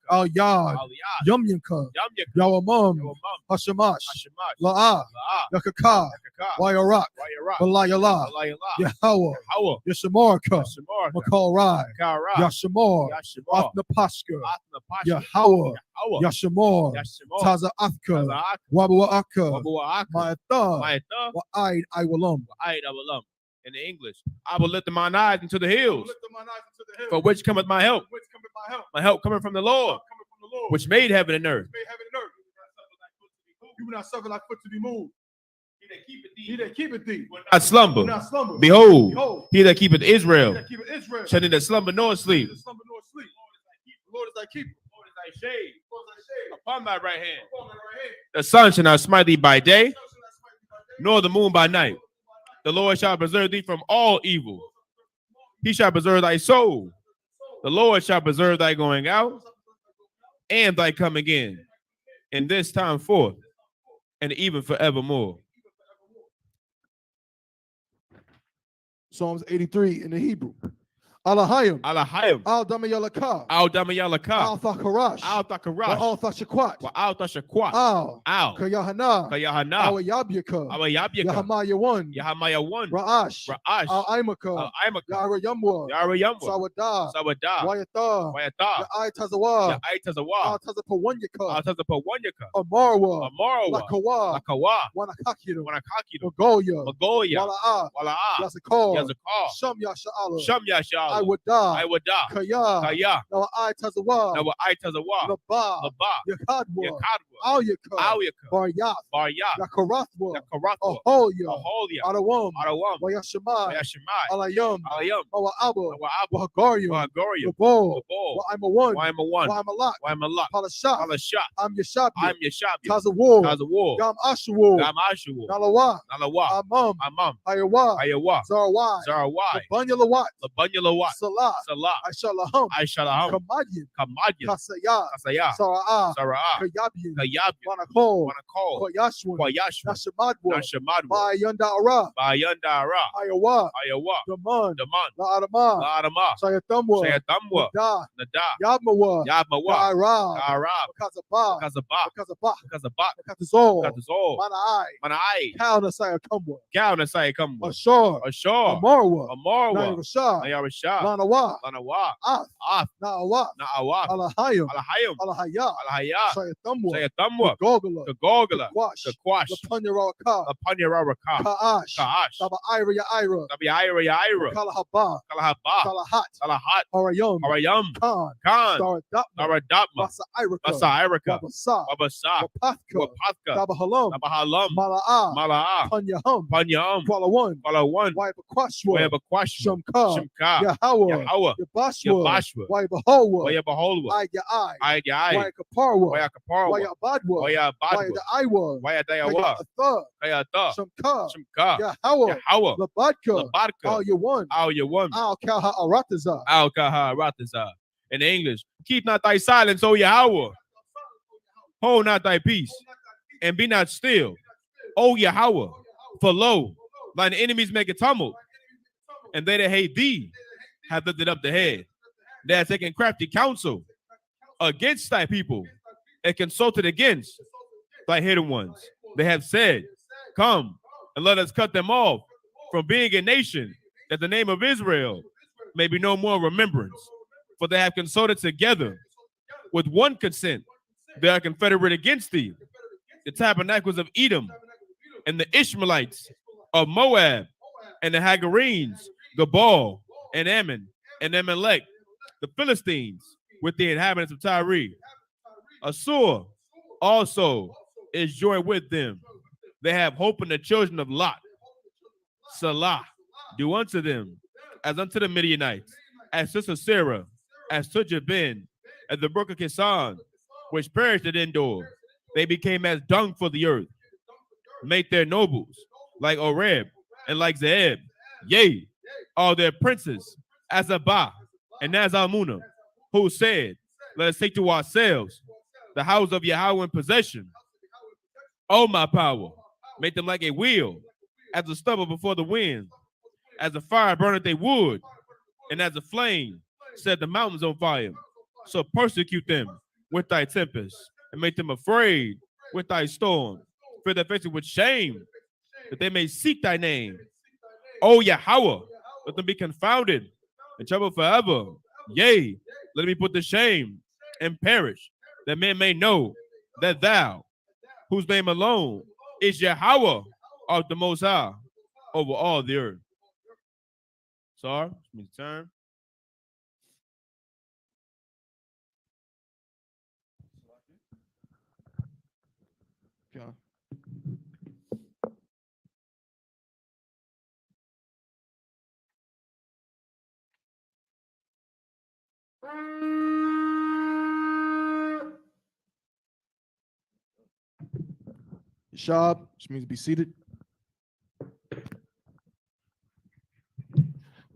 Al Yad, Yum Yinka, Yawamum, Hashamash, La'ah, Yakaka, Wayarak, Balayala, Yahweh, Yashamarka, Makal Rai, Yashamor, Athnapashka, Yahweh, Yashamor, Taza Athka, Wabua Akka, Ma'atha, Wa'aid Iwalum. In the English, I will lift mine eyes into the hills, for which cometh my help. My help coming from the Lord, which made heaven and earth. You will not suffer thy foot to be moved. He that keepeth thee will not slumber. Behold, he that keepeth Israel shall neither slumber nor sleep. The Lord is thy keeper. Lord is thy shade upon thy right hand. The sun shall not smite thee by day, nor the moon by night. The Lord shall preserve thee from all evil. He shall preserve thy soul. The Lord shall preserve thy going out and thy coming in this time forth, and even forevermore. Psalms 83 in the Hebrew. Alahayim. Al Damayalaka. Al Damayalaka. Al Thakarash. Al Thakarash. Al Thashakwat. Al Thashakwat. Al Kayahana. Kayahana. Al Yabyaka. Al Yabyaka. Yahamaya 1. Yahamaya 1. Ra'ash. Ra'ash. Al Aimaka. Al Aimaka. Yara Yamwa. Yara Yamwa. Sawada. Sawada. Wayata. Wayata. Ya'ai Tazawa. Ya'ai Tazawa. Al Tazapawanyaka. Al Tazapawanyaka. Amarwa. Amarwa. Lakawa. Lakawa. Wanakakido. Wanakakido. Magoya. Magoya. Wala'a. Wala'a. Yazakar. Yazakar. Sham Yasha'ala. Sham Yasha'ala. I would die. Kaya. Kaya. Now I Tazawa. Now I Tazawa. Laba. Laba. Yakadwa. Yakadwa. Al Yaka. Al Yaka. Baryat. Baryat. Yakarathwa. Yakaratwa. Aholia. Aholia. Arawam. Arawam. Wayashimai. Wayashimai. Alayam. Alayam. Awa'aba. Awa'aba. Wahagarium. Wahagarium. Gabal. Gabal. Wa'ima 1. Wa'ima 1. Wa'ima Wa'ima Palashat. Palashat. I'm Yashabi. I'm Yashabi. Tazawar. Tazawar. Gam Ashuwar. Gam Ashuwar. Nalawa. Nalawa. Amam. Ayawa. Ayawa. Zarawai. Zarawai. Labanyalawat. Labanyalawat. Salah. Salah. Aishalaham. Aishalaham. Kamadyan. Kamadyan. Kasaya. Kasaya. Sara'a. Sara'a. Kayabyan. Kayabyan. Wanakol. Wanakol. Koyashwan. Koyashwan. Nashamadwa. Nashamadwa. Bayanda Ara. Bayanda Ara. Ayawa. Ayawa. Daman. Daman. La'adama. La'adama. Sayatamwa. Sayatamwa. Nada. Nada. Yabmawa. Yabmawa. Arab. Arab. Kazaba. Kazaba. Kazaba. Kazaba. Kazazol. Kazazol. Mana'ai. Mana'ai. Kauna Sayakamwa. Kauna Sayakamwa. Ashar. Ashar. Amarwa. Amarwa. Nayarashah. Nayarashah. Lanawa. Lanawa. Af. Na'awaf. Na'awaf. Alahayim. Alahayim. Alahaya. Alahaya. Sayatamwa. Sayatamwa. Gogala. Gogala. Kakwash. Lapanyaraka. Lapanyaraka. Ka'ash. Ka'ash. Taba Ira ya Ira. Tabi Ira ya Ira. Kalahaba. Kalahaba. Salahat. Salahat. Harayam. Harayam. Khan. Khan. Daradapma. Daradapma. Basa Irika. Basa Irika. Wabasa. Wabasa. Wapathka. Wapathka. Dabahalam. Dabahalam. Mala'a. Mala'a. Panyaham. Panyam. Kwalawan. Kwalawan. Waibakwashwa. Waibakwashwa. Shamka. Shimka. Yahweh. Yahweh. Yabashwa. Yabashwa. Waibaholwa. Wayabaholwa. Ai. Ai. Waikaparwa. Wayakaparwa. Wayabadwa. Wayabadwa. Wayadaiwa. Wayadayawa. Kayatha. Kayata. Shamka. Shimka. Yahweh. Yahweh. Labadka. Labadka. Al Yawan. Al Yawan. Al Kaha Arataza. Al Kaha Rataza. In English, keep not thy silence, O Yahweh. Hold not thy peace, and be not still, O Yahweh. For lo, thine enemies make a tumult, and they that hate thee have lifted up the head. They have taken crafty counsel against thy people, and consulted against thy hidden ones. They have said, come, and let us cut them off from being a nation, that the name of Israel may be no more remembrance. For they have consulted together with one consent. They are confederate against thee. The tabernacles of Edom, and the Ishmaelites of Moab, and the Hagarenes, Gabal, and Ammon, and Amalek, the Philistines, with the inhabitants of Tyre. Assur also is joined with them. They have hope in the children of Lot. Salah, do unto them as unto the Midianites, as to Sisera, as to Jabin, as the brook of Kisan, which perished at Endor. They became as dung for the earth. Make their nobles like Oreb and like Zeeb. Yea, all their princes, as Abba and as Almunah, who said, let us take to ourselves the house of Yahweh in possession. O my power, make them like a wheel, as a stubble before the wind, as a fire burneth a wood, and as a flame set the mountains on fire. So persecute them with thy tempest, and make them afraid with thy storm. Fill their faces with shame, that they may seek thy name. O Yahweh, let them be confounded and troubled forever. Yea, let them be put to shame and perish, that men may know that thou, whose name alone is Yahweh, art the Most High over all the earth. Sorry, it's me turn. Okay. Shab, which means be seated.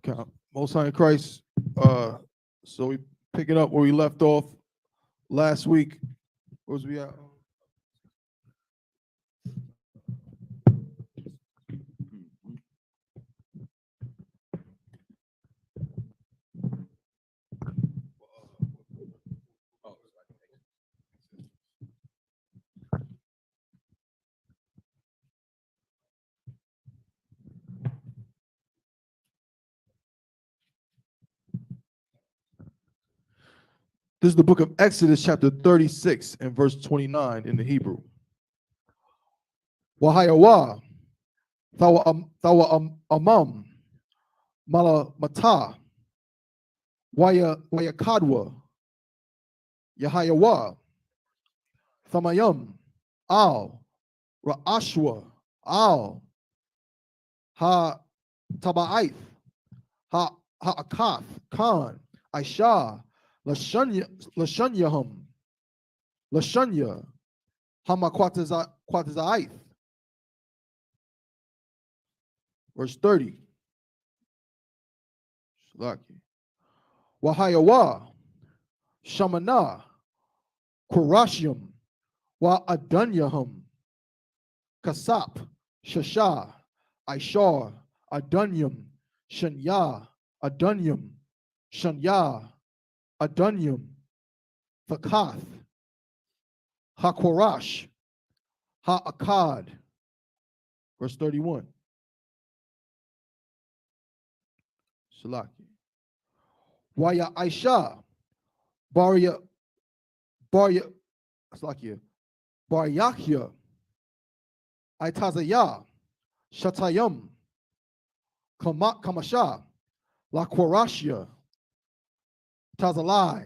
Okay. Most High in Christ. So we pick it up where we left off last week. Where was we at? This is the book of Exodus, chapter 36 and verse 29 in the Hebrew. Wahayawa, thawa amam, mala mata, waya kadwa, Yahayawa, thamayam, al, ra'ashwa, al, ha taba'ith, ha akath, khan, aisha, lashanyahum, lashanya, hamakwataza'ith. Verse 30. Wahayawa, Shamana, Kurashium, Wa Adanyahum, Kasap, Shasha, Aishar, Adanyum, Shanya, Adanyum, Shanya, Adanyum, Fakath, Hakorash, Ha'akad. Verse 31. Salaki. Waya Aisha, Barya, Salakia, Baryachya, Aitazaya, Shatayam, Kamasha, Laquarashya, Tazalai,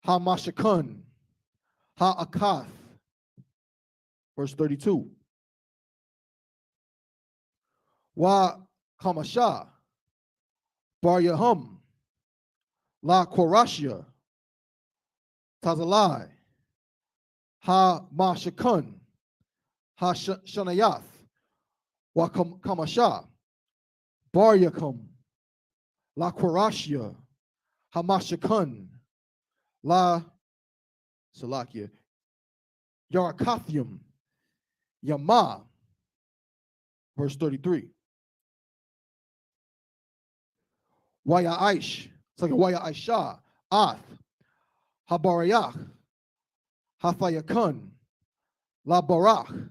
Hamashakun, Ha'akath. Verse 32. Wa Kamasha, Baryahum, La Korashia, Tazalai, Ha Mashakun, Ha Shanayath, Wa Kamasha, Baryakum, La Korashia, Ha Mashakun, La Salakia, Yarakathium, Yama. Verse 33. Waya Aish, it's like Waya Aisha, Ath, Habarayach, Hathayakun, La Barach,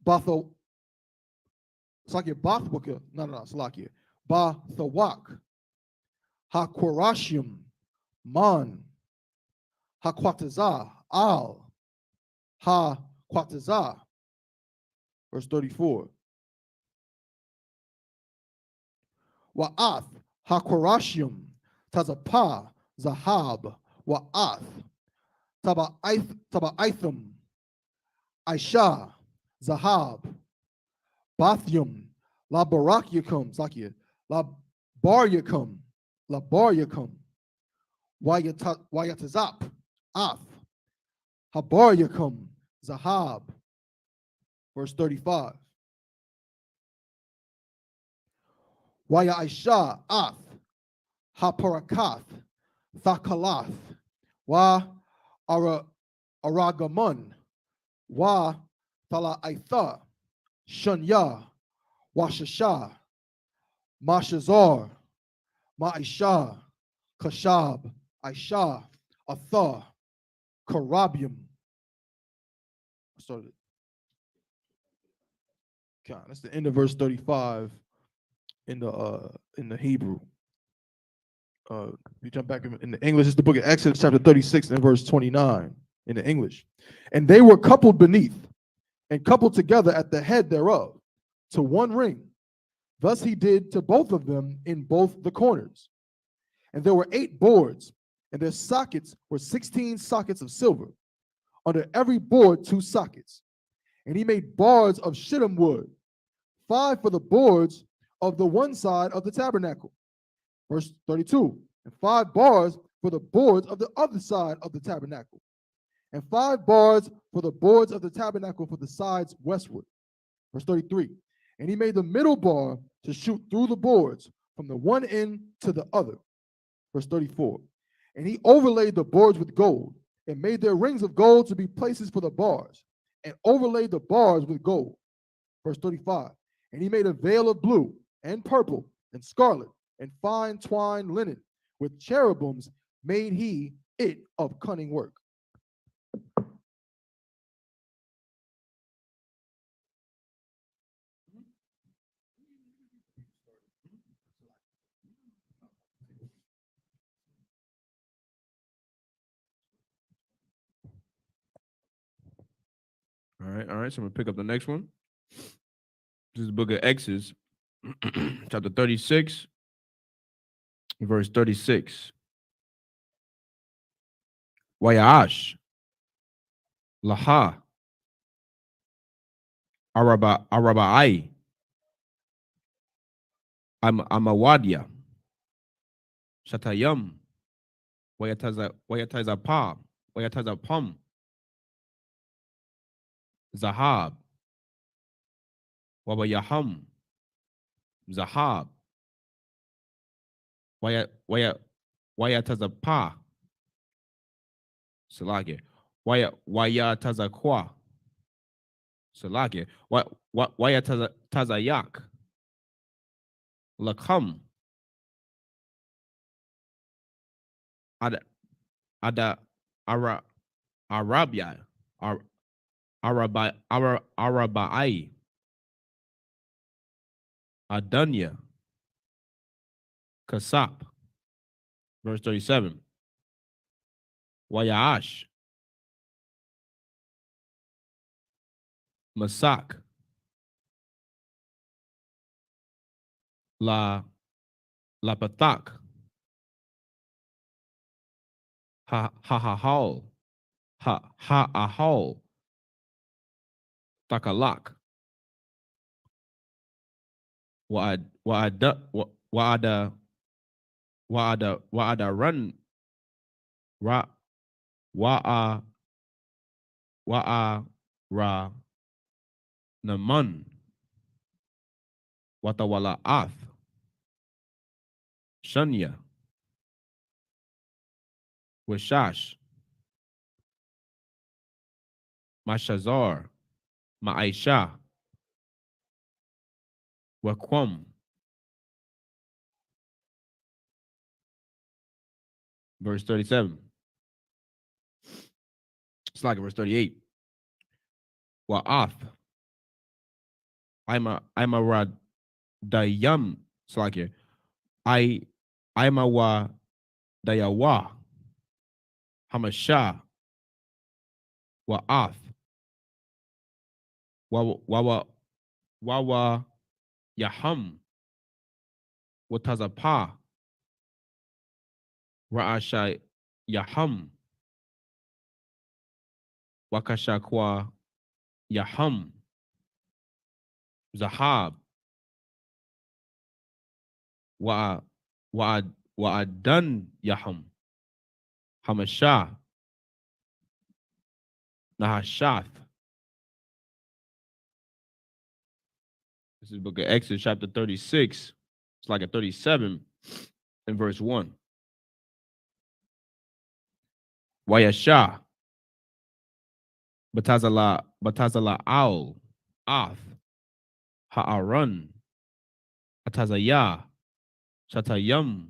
Batho, it's like Bathwaka, no, it's like Bathawak, Hakorashim, Man, Hakwataza, Al, Hakwataza. Verse 34. Wa'ath, Hakorashim, Tazapah, Zahab, Wa'ath, Taba'ithum, Aisha, Zahab, Bathyum, La Barakyakum, Zakia, La Baryakum, Wayatazap, Ath, Habaryakum, Zahab. Verse 35. Waya Aisha, Ath, Haparakath, Thakalath, Wa Aragamun, Wa Tala Aitha, Shunya, Washasha, Mashazar, Ma'isha, Kashab, Aishah, Athar, Karabium. Started. God, that's the end of verse 35 in the Hebrew. You jump back in the English, it's the book of Exodus, chapter 36 and verse 29 in the English. And they were coupled beneath and coupled together at the head thereof to one ring. Thus he did to both of them in both the corners. And there were 8 boards, and their sockets were 16 sockets of silver. Under every board 2 sockets. And he made bars of shittim wood, 5 for the boards of the one side of the tabernacle. Verse 32. And 5 bars for the boards of the other side of the tabernacle. And 5 bars for the boards of the tabernacle for the sides westward. Verse 33. And he made the middle bar to shoot through the boards from the one end to the other. Verse 34. And he overlaid the boards with gold and made their rings of gold to be places for the bars and overlaid the bars with gold. Verse 35. And he made a veil of blue and purple and scarlet and fine twined linen. With cherubims made he it of cunning work. All right. So I'm going to pick up the next one. This is the book of Exodus, chapter 36, verse 36. Wayash, Laha, Arabai, Amawadia, Shatayam, Wayataza Pam, Zahab, Wabayaham, Zahab, Wayataza Pa, Salake, Wayataza Kwa, Salake, Wayataza Yak, Lakam, Ada Arabia, Arabai, Adanya, Kasap. Verse 37. Wayash, Masak, Lapatak, Ahal, Takalak, Wa'ada run, Ra Naman, Watawala Ath, Shanya, Wishash, Mashazar, Ma'aisha, Wakwam. Verse 37. It's like verse 38. Wa'ath, I'm a radayam. It's like here. I'm a wa dayawa. Hamasha. Wa'ath. Wawa Yaham. Watazapa. Ra'asha Yaham. Wakashakwa Yaham. Zahab. Wa'adan Yaham. Hamasha. Nahashath. This is the book of Exodus, chapter 36. It's like a 37 in verse 1. Wayasha. Batazala Al. Ath. Ha'aran. Atazaya. Shatayam.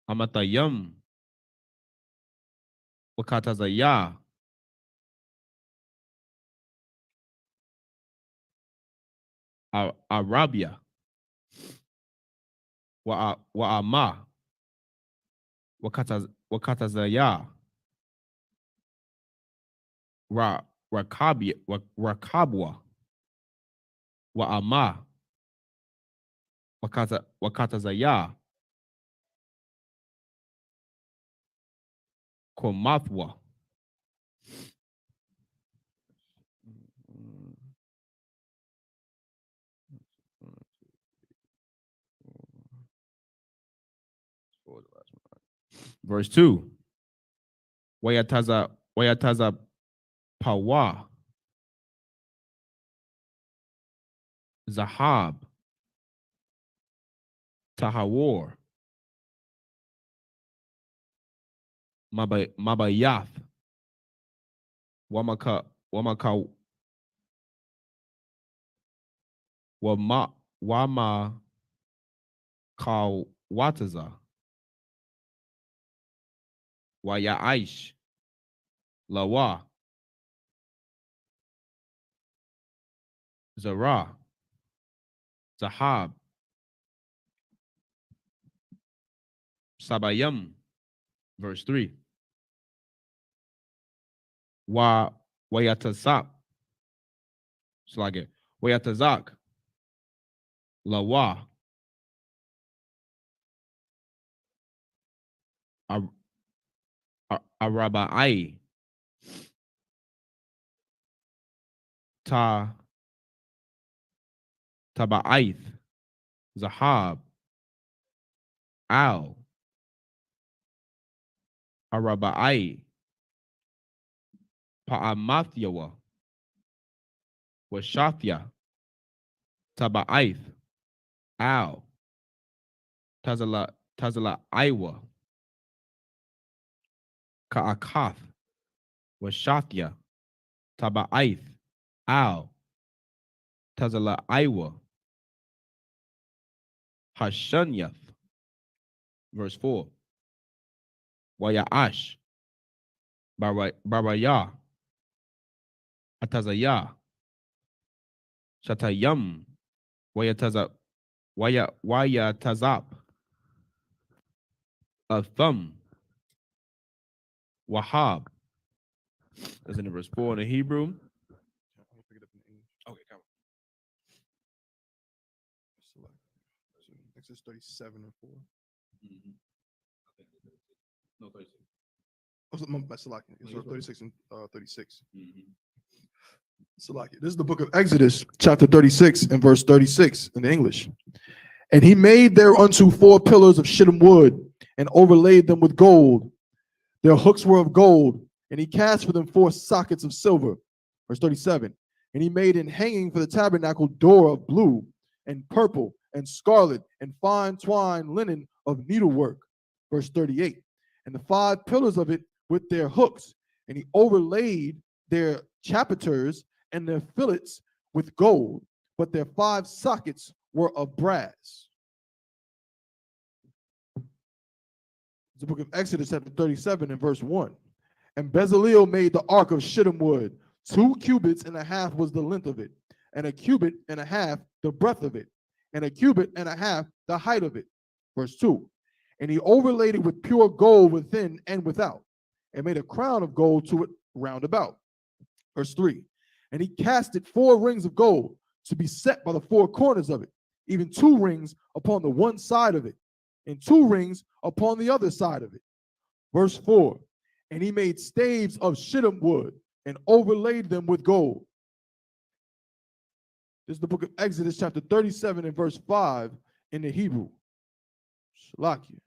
Amatayam. wakatazaya Arabia wa'ama wakatazaya rakabwa wa'ama wakatazaya komathwa. Verse 2. Wayataza pawa Zahab Tahawor Mabayath Wamaka Wama Kawataza Waya Aish Lawa Zara Zahab Sabayam. Verse 3. Wayatazak. So like it. Wayatazak Lawa Arabai Taba'ith Zahab Al Arabai Pa'amathyawa Washathya Taba'ith Al Tazala Iwa Ka'akath Washathya Taba'ith Al Tazala Iwa Hashanyath. Verse 4. Waya'ash Baraya Atazaya Shatayam Wayatazap Atham Wahab. That's in verse 4 in the Hebrew. Okay, come on. Exodus 37 and 4. No, 36. Oh, 36 and 36. Salaki. This is the book of Exodus, chapter 36 and verse 36 in the English. And he made thereunto 4 pillars of shittim wood and overlaid them with gold. Their hooks were of gold, and he cast for them 4 sockets of silver. Verse 37. And he made an hanging for the tabernacle door of blue and purple and scarlet and fine twined linen of needlework. Verse 38. And the 5 pillars of it with their hooks, and he overlaid their chapiters and their fillets with gold, but their 5 sockets were of brass. The book of Exodus, chapter 37 and verse 1. And Bezaleel made the ark of shittim wood. 2 cubits and a half was the length of it, and a cubit and a half the breadth of it, and a cubit and a half the height of it. Verse 2. And he overlaid it with pure gold within and without, and made a crown of gold to it round about. Verse 3. And he casted 4 rings of gold to be set by the 4 corners of it, even 2 rings upon the one side of it, and 2 rings upon the other side of it. Verse 4. And he made staves of shittim wood and overlaid them with gold. This is the book of Exodus, chapter 37 and verse 5 in the Hebrew. Shalakia.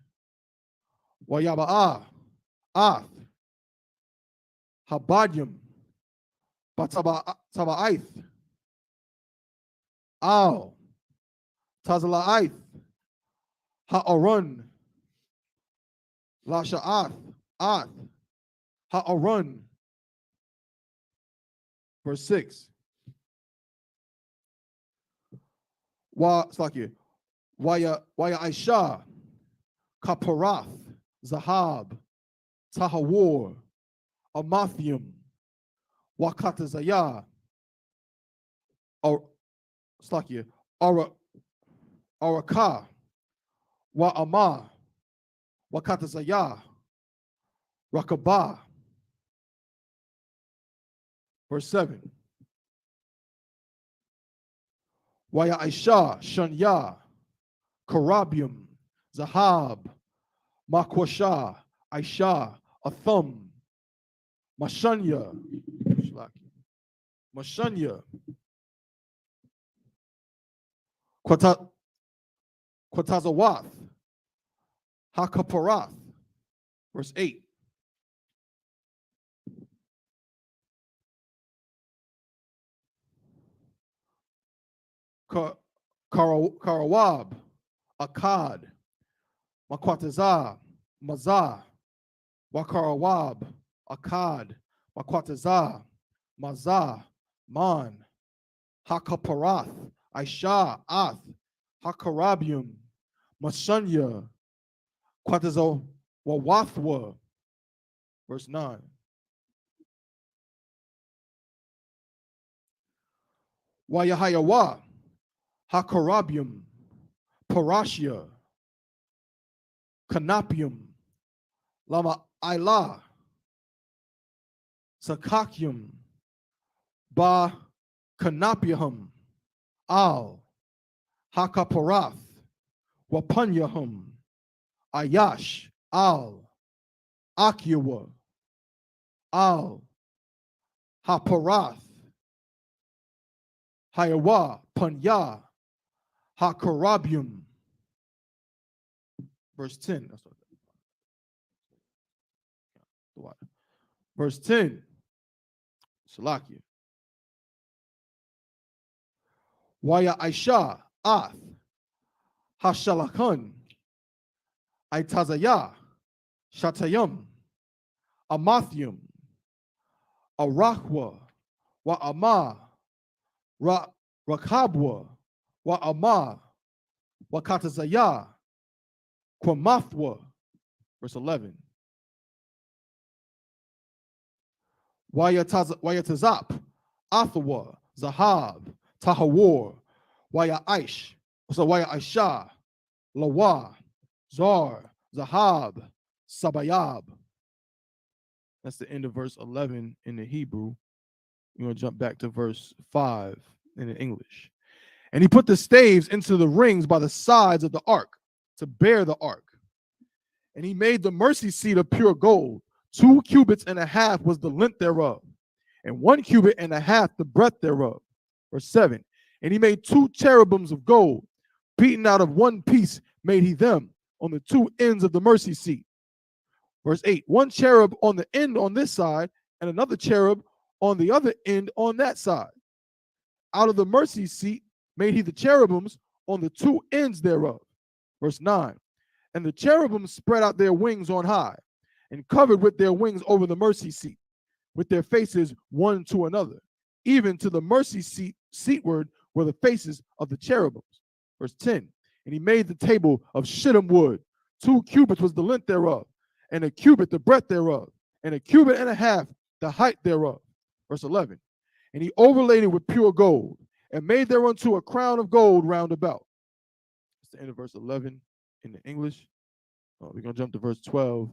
Wayaba'ah, Ath, Habadyam, Taba'ith, Al, Tazala'ith, Ha'arun, Lasha'ath, Ath, Ha'arun. Verse 6. Waya Aisha, Kaparath, Zahab, Tahawor, Amathium, Wakatazaya, or Slakia, Araka, Wa'ama, Wakatazaya, Rakaba. Verse 7. Waya Aisha, Shanya, Karabium, Zahab, Makwasha, Aisha, Athum, Mashanya, Mashanya, Kwatazawath, Hakaparath. Verse 8. Karawab, Akkad, Makwatazah, Mazah, Wakarawab, Akkad, Makwatazah, Mazah, Man, Hakaparath, Aisha, Ath, Hakarabium, Mashanya, Kwatazawathwa. Verse 9. Wayahayawa, Hakarabium, Parashia, Canapium, Lama Ila, Sakakium, Ba Canapiahum, Al, Hakaparath, Wapanyahum, Ayash, Al, Akiwa, Al, Haparath, Hayawa, Panya, Hakarabium. Verse 10. Verse 10. Salakia. Waya Aisha, Ath, Hashalakun, Aitazaya, Shatayum, Amathium, Arakwa, Wa'ama, Rakabwa, Wa'ama, Wakatazaya, Kwamathwa. Verse 11. Wayatazap, Athawa, Zahab, Tahawar, Waya Aish, so Waya Aisha, Lawa, Zar, Zahab, Sabayab. That's the end of verse 11 in the Hebrew. We're going to jump back to verse 5 in the English. And he put the staves into the rings by the sides of the ark to bear the ark. And he made the mercy seat of pure gold. 2 cubits and a half was the length thereof, and 1 cubit and a half the breadth thereof. Verse 7. And he made 2 cherubims of gold, beaten out of one piece made he them on the 2 ends of the mercy seat. Verse 8. 1 cherub on the end on this side, and another cherub on the other end on that side. Out of the mercy seat made he the cherubims on the 2 ends thereof. Verse 9. And the cherubims spread out their wings on high, and covered with their wings over the mercy seat, with their faces one to another. Even to the mercy seat seatward were the faces of the cherubims. Verse 10. And he made the table of shittim wood. 2 cubits was the length thereof, and 1 cubit the breadth thereof, and 1 cubit and a half the height thereof. Verse 11. And he overlaid it with pure gold, and made thereunto a crown of gold round about. That's the end of verse 11 in the English. We're going to jump to verse 12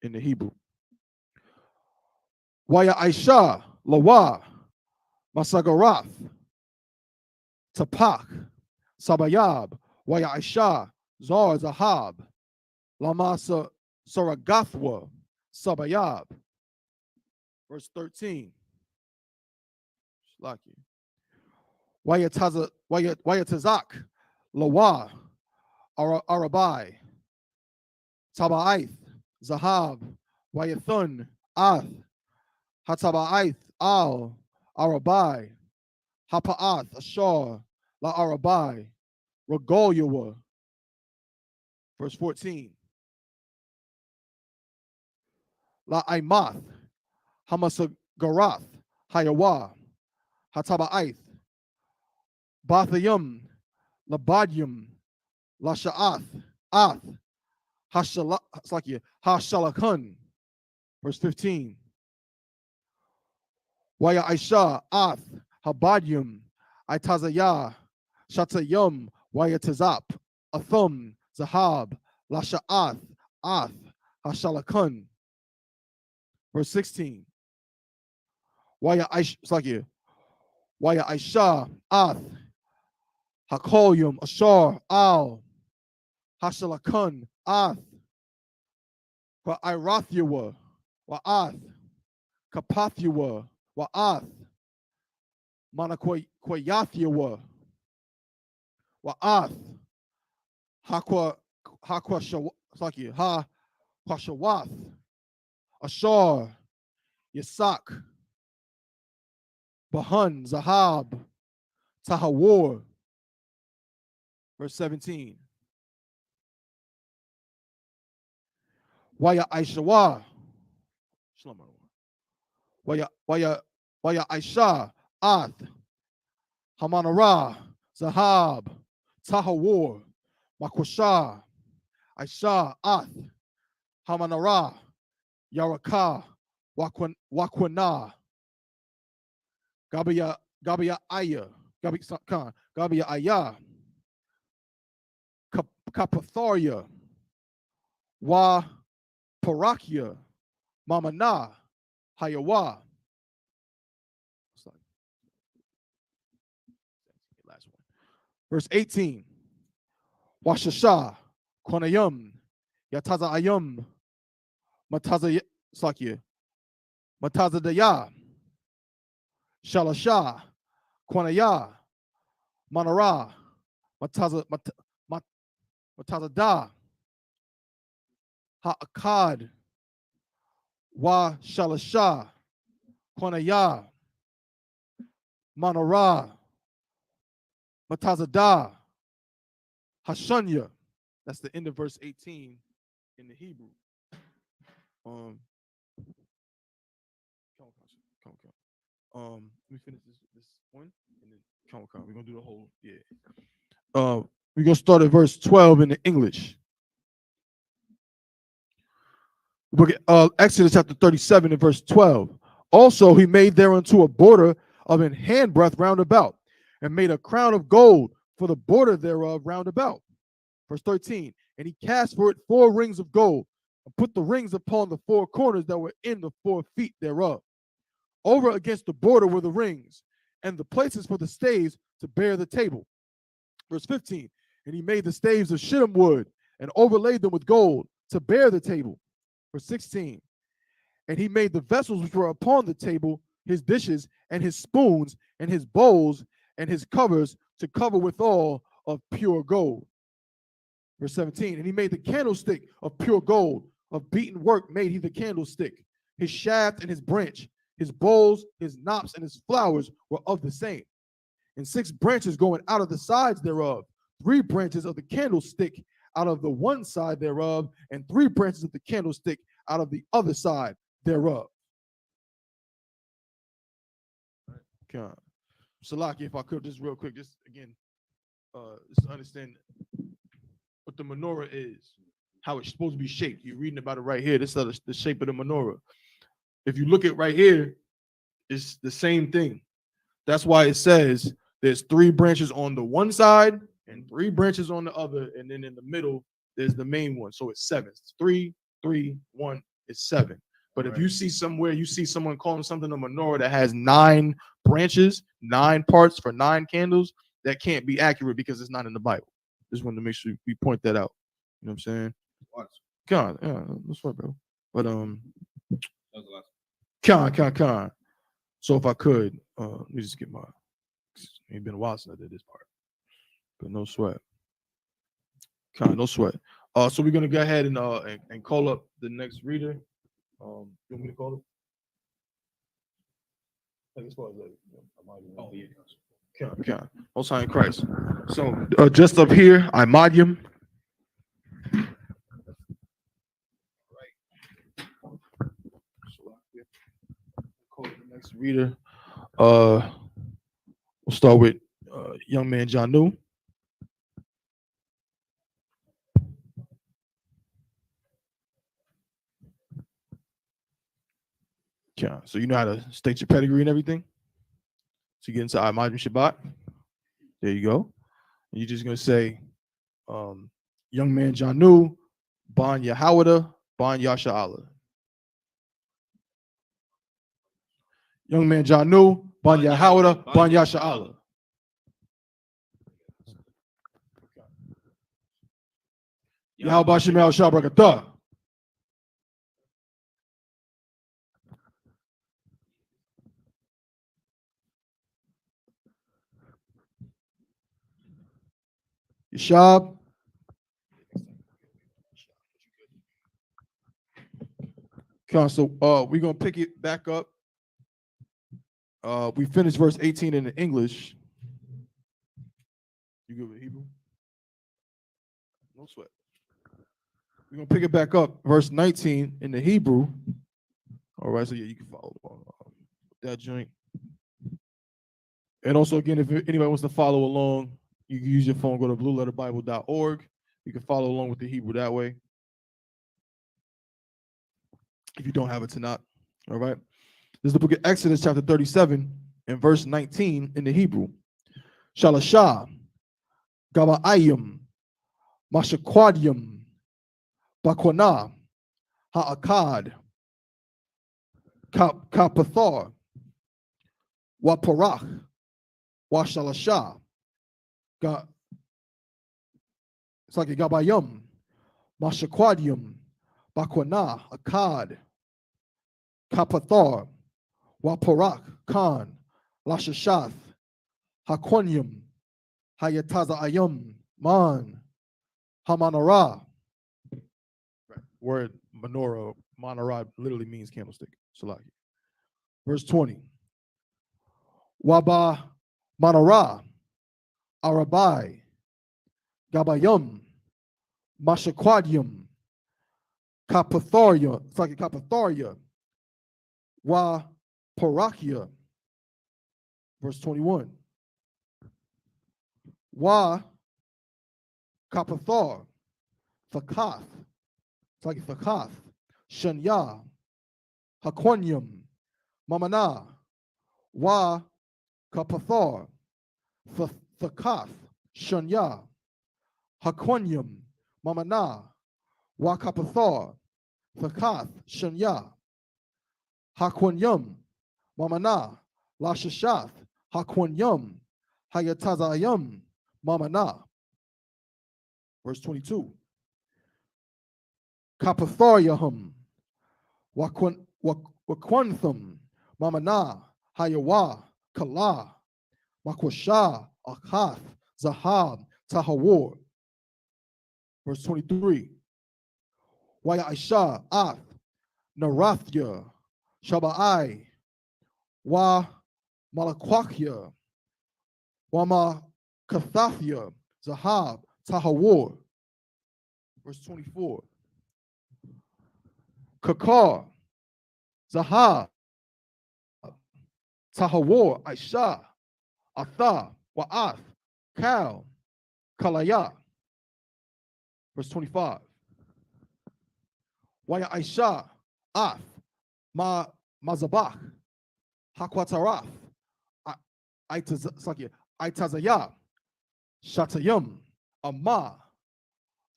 in the Hebrew. Waya Aisha, Lawa, Masagarath, Tapak, Sabayab, Waya Aisha, Zar, Zahab, Lamasa, Saragathwa, Sabayab. Verse 13. Waya Tazak, Lawa, Arabai, Tabaith, Zahab, Wayathun, Ath, Hataba'ith, Al, Arabai, Hapa'ath, Ashar, La Arabai, Regolyawa. Verse 14. La Aimath, Hamasagarath, Hayawa, Hataba'ith, Bathayum, Labadium, Lasha'ath, Ath, Hashalakun. Verse 15. Waya Aisha, Ath, Habadyum, Itazaya, Shatayum, Waya Tazap, Athum, Zahab, Lasha'ath, Ath, Hashalakun. Verse 16. Waya Aish, it's like here. Waya Aisha, Ath, Hakolyum, Ashar, Al, Hashalakun, Ath, Irathua, Wa'ath, Kapathua, Wa'ath, Manaquayathua, Wa'ath, Hakwa Shawaki, Ha Pashawath, Ashar, Yasak, Bahun, Zahab, Tahawar. Verse 17. Waya Aishawa. Waya Aisha, Ath, Hamanara, Zahab, Tahawar, Makwasha, Aisha, Ath, Hamanara, Yaraka, Wakwana, Gabia Aya, Gabia Aya, Kapatharia, Wa Parakia, Mamana, Hayawa. Last one. Verse 18. Washasha, Konayum, Yataza Ayum, Mataza Sakia, Mataza Daya, Shalasha, Kwanaya, Manara, Mataza Da, Ha'akad, Wa Shalasha, Kwanaya, Manara, Mataza Da, Hashunya. That's the end of verse 18 in the Hebrew. Let me finish this one, and then we're gonna do the whole. We're gonna start at verse 12 in the English. Book Exodus chapter 37 and verse 12. Also, he made thereunto a border of an handbreadth round about, and made a crown of gold for the border thereof round about. Verse 13. And he cast for it 4 rings of gold, and put the rings upon the 4 corners that were in the 4 feet thereof. Over against the border were the rings, and the places for the staves to bear the table. Verse 15. And he made the staves of shittim wood, and overlaid them with gold to bear the table. Verse 16. And he made the vessels which were upon the table, his dishes, and his spoons, and his bowls, and his covers, to cover withal of pure gold. Verse 17. And he made the candlestick of pure gold, of beaten work made he the candlestick. His shaft and his branch, his bowls, his knops, and his flowers were of the same. And 6 branches going out of the sides thereof, 3 branches of the candlestick out of the one side thereof, and 3 branches of the candlestick out of the other side thereof. Okay. Salaki, if I could, just real quick, just again, just to understand what the menorah is, how it's supposed to be shaped. You're reading about it right here. This is the shape of the menorah. If you look at right here, it's the same thing. That's why it says there's 3 branches on the one side and 3 branches on the other, and then in the middle there's the main one. So it's 7. It's 3, 3, 1. It's 7. But if you see somewhere, you see someone calling something a menorah that has 9 branches, 9 parts for 9 candles, that can't be accurate because it's not in the Bible. Just wanted to make sure we point that out. You know what I'm saying? God, yeah, that's right, bro. But Con. So if I could, let me just get my. It's been a while since I did this part, but no sweat. No sweat. So we're gonna go ahead and call up the next reader. You want me to call it? Oh yeah. Con. Most High in Christ. So just up here, I Imadium. Call the next reader. We'll start with young man Janu. Yeah. So you know how to state your pedigree and everything. So you get into Ahmad Shabbat. There you go. And you're just gonna say, young man Janu, Ban Yahawada, Ban Yasha Allah. Young man Janu, Ban Yahawada, Ban Yasha Allah. Yahweh Shemel Shabrakatah. Yashab. So we're gonna pick it back up. We finished verse 18 in the English. You good with Hebrew? No sweat. We're gonna pick it back up, verse 19 in the Hebrew. All right, so yeah, you can follow that joint. And also, again, if anybody wants to follow along, you can use your phone, go to blueletterbible.org. You can follow along with the Hebrew that way. If you don't have it tonight. All right. This is the book of Exodus, chapter 37, and verse 19 in the Hebrew. Shalashah, Gaba'ayim, Mashaquadium, Bakwana, Ha'akad, Kapathar, Waparach, Washalashah, it's like a Gabayum, Mashaquadium, Bakwana, Akkad, Kapathar, Waparak, Khan, Lashashath, Haquanium, Hayataza Ayum, Man, Hamanara. Word menorah, Manara literally means candlestick. Salaki. Verse 20. Waba Manara, Arabai, Gabayum, Mashaquadium, Kapatharia, it's like a Kapatharia, Wa Parakia. Verse 21. Wa Kapathar, Thakath, it's like Thakath, Shanya, Haquanium, Mamana, Wa Kapathar, Thakath, Shanya, Haquanium, Mamana, Wa Kapathar, Thakath, Shanya, Haquanium, Mamana, Lashashath, Haquanium, Hayatazayum, Mamana. Verse 22. Kapathariahum, Waquanthum, Mamana, Hayawa, Kala, Makwasha, Akath, Zahab, Tahawar. Verse 23. Waya Aisha, Ath, Narathya, Shaba'ai, Wa Malakwakya, Wama Kathathya, Zahab, Tahawar. Verse 24. Kakar, Zahab, Tahawar, Aisha, Atha, Wa'ath, Kal, Kalaya. Verse 25. Waya Aisha, Ath, Mazabach, Hakwataraf, Aitazaya, Shatayim, Amma,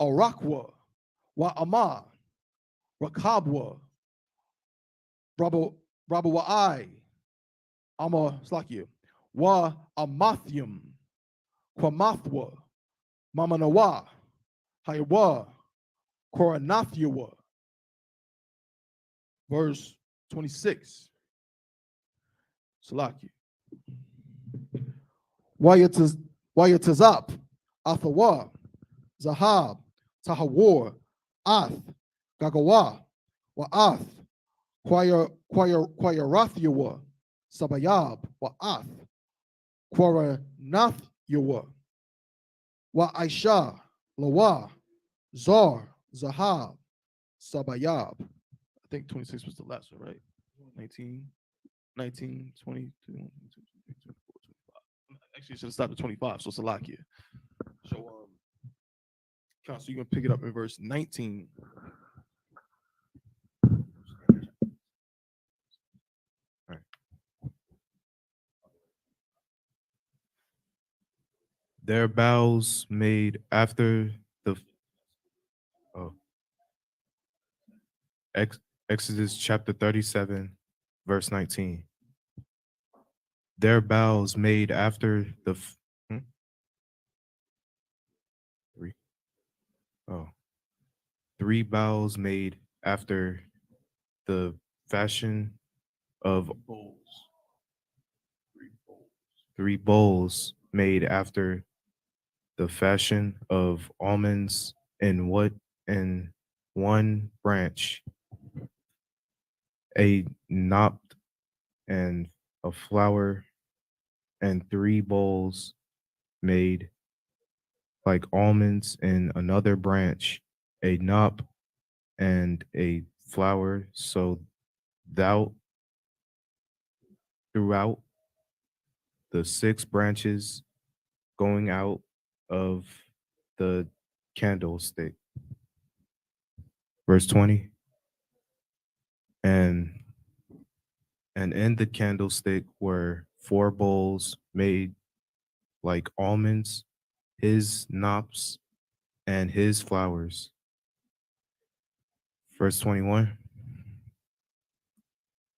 Arakwa, Wa Amma, Rakabwa, Rabawai, Amma Slakia, Wa Amathium, Kwamathwa, Mamanawa, Haywa, Koranathyawa. Verse 26. Salaki. Wayatazap, Athawa, Zahab, Tahawar, Ath, Gagawa, Wa'ath, Quayarathyawa, Sabayab, Wa'ath, Quaranathyawa, Wa'aisha, Lawa, Zar, Zahab, Sabayab. I think 26 was the last one, right? 19, 22, 24, 25. Actually, it should have stopped at 25, so it's a lock here. So, so you're going to pick it up in verse 19. Their boughs made after the Exodus chapter 37, verse 19. Their boughs made after the three boughs made after the fashion of three bowls made after the fashion of almonds in one branch, a knot and a flower, and three bowls made like almonds in another branch, a knot and a flower, so thou throughout the 6 branches going out of the candlestick. Verse 20. And in the candlestick were 4 bowls made like almonds, his knops and his flowers. Verse 21.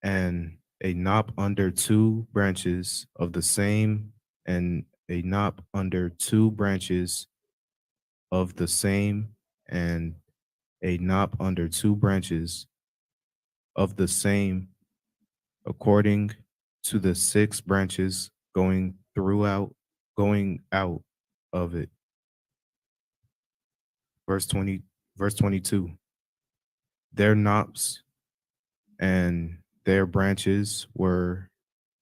And a knot under 2 branches of the same, and a knot under 2 branches of the same, and a knot under 2 branches of the same, according to the 6 branches going out of it. Verse 22. Their knops and their branches were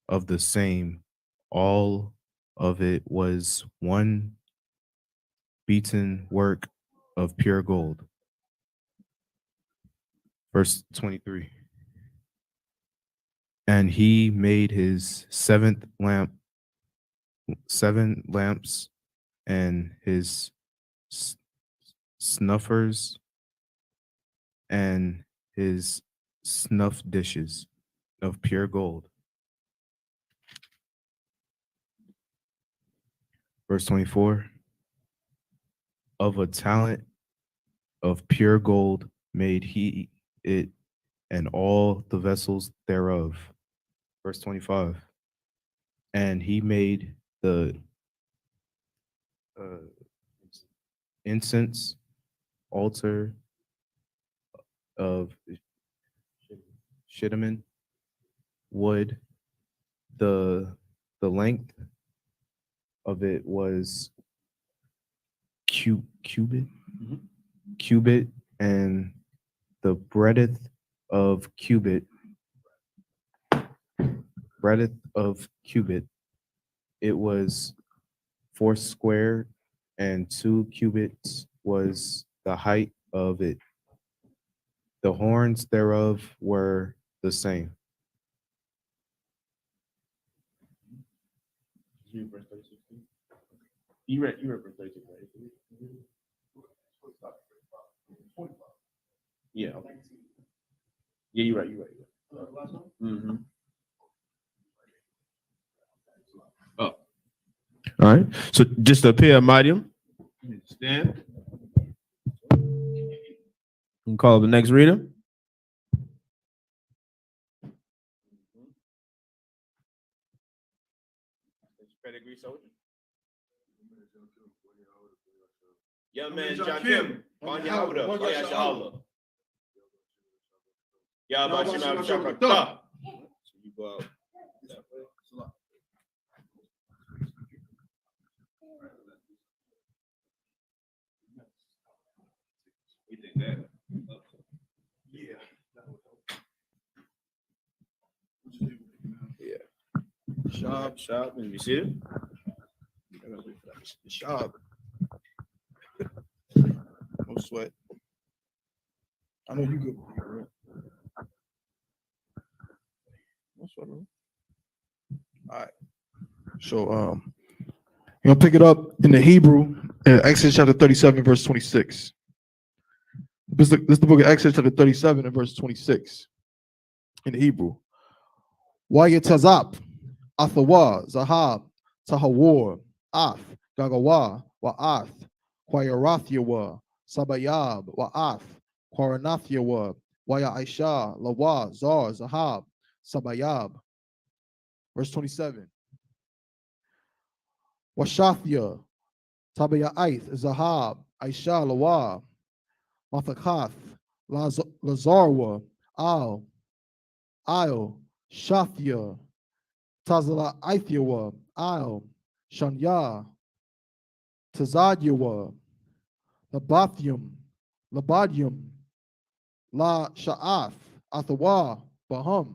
of the same. All of it was one beaten work of pure gold. Verse 23. And he made his 7th lamp, 7 lamps, and his snuffers, and his snuff dishes of pure gold. Verse 24. Of a talent of pure gold made he it, and all the vessels thereof. Verse 25. And he made the incense altar of shittim wood. The length of it was cubit, and the breadth of cubit. It was 4 square, and 2 cubits was the height of it. The horns thereof were the same. You read verse 36, right? Yeah. Yeah, you're right. Mm-hmm. Oh. All right. So just appear medium. Stand. And call the next reader. Pedigree soldier. Young man John Kim. On Yahweh. Yahweh Shema Shaka. So you go out. You think that? Yeah. Yeah. Sharp. And you see it? Sharp. No sweat. I know you good. No sweat, bro. All right. So you'll pick it up in the Hebrew, Exodus chapter 37, verse 26. This is the book of Exodus chapter 37 and verse 26 in the Hebrew. Wayetazap, Athawa, Zahab, Tahawar, Ath, Gagawa, Wa'ath, Quayarathyawa, Sabayab, Wa'ath, Quaranathyawa, Waya Aisha, Lawa, Zar, Zahab, Sabayab. Verse 27. Washathya, Tabaya'ith, Zahab, Aisha, Lawa, Mathakath, Lazarwa, Al, Shathya, Tazala Aithyawa, Al, Shanya, Tazadyawa, Labathyum, La Sha'ath, Athawa, Baham.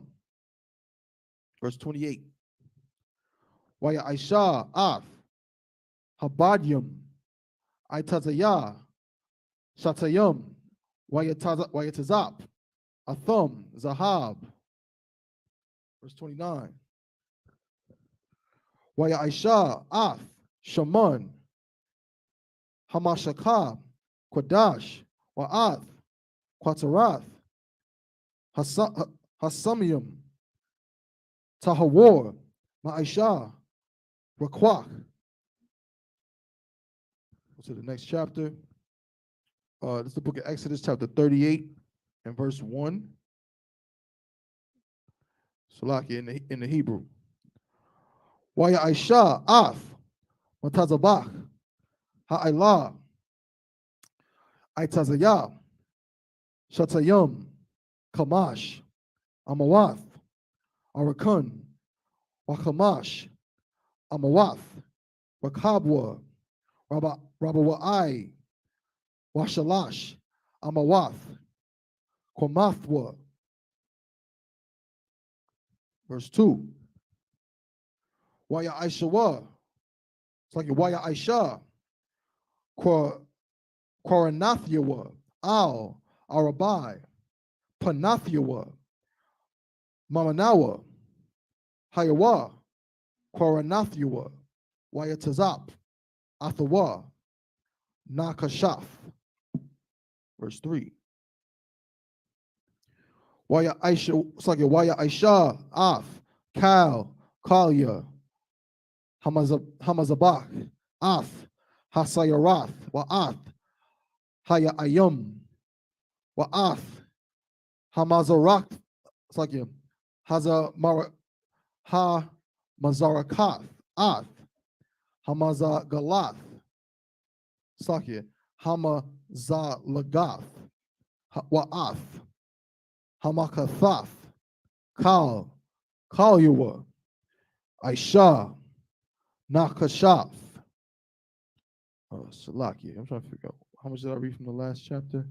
Verse 28. Waya Aisha, Ath, Habadyum, Aitazaya, Shatayum, Wayatazap, Athum, Zahab. Verse 29. Waya Aisha, Ath, Shaman, Hamashakah, Quadash, Wa'ath, Quatarath, Hasamium, Tahawar, Ma'aisha, Raquach. Go to the next chapter. This is the book of Exodus, chapter 38, and verse 1. Salaki in the Hebrew. Waya Aisha, Af, Matazabach, Ha'ailah, Aitazayah, Shatayim, Kamash, Amawath, Arakun, Wakamash, Amawath, Wakabwa, Rabawai, Washalash, Amawath, Komathwa. Verse 2. Waya Aishawa. It's like Waya Aisha. Quaranathyawa. Al, Arabai, Panathyawa, Mamanawa, Hayawa, Quaranathyawa, Wayatazap, Athawa, Nakashaf. Verse 3. Waya Aisha, it's like Waya Aisha, Af, Kal, Kalia, Hamazabach, Af, Hasayarath, Wa'ath, Haya Ayum, Wa'ath, Hamazarak, it's like Mazarakath, Ath, Hamazagalath, it's like Hamazalagath, Wa'ath, Hamakathath, Kalyua, Aisha, Nakashaf. Salakia. I'm trying to figure out how much did I read from the last chapter?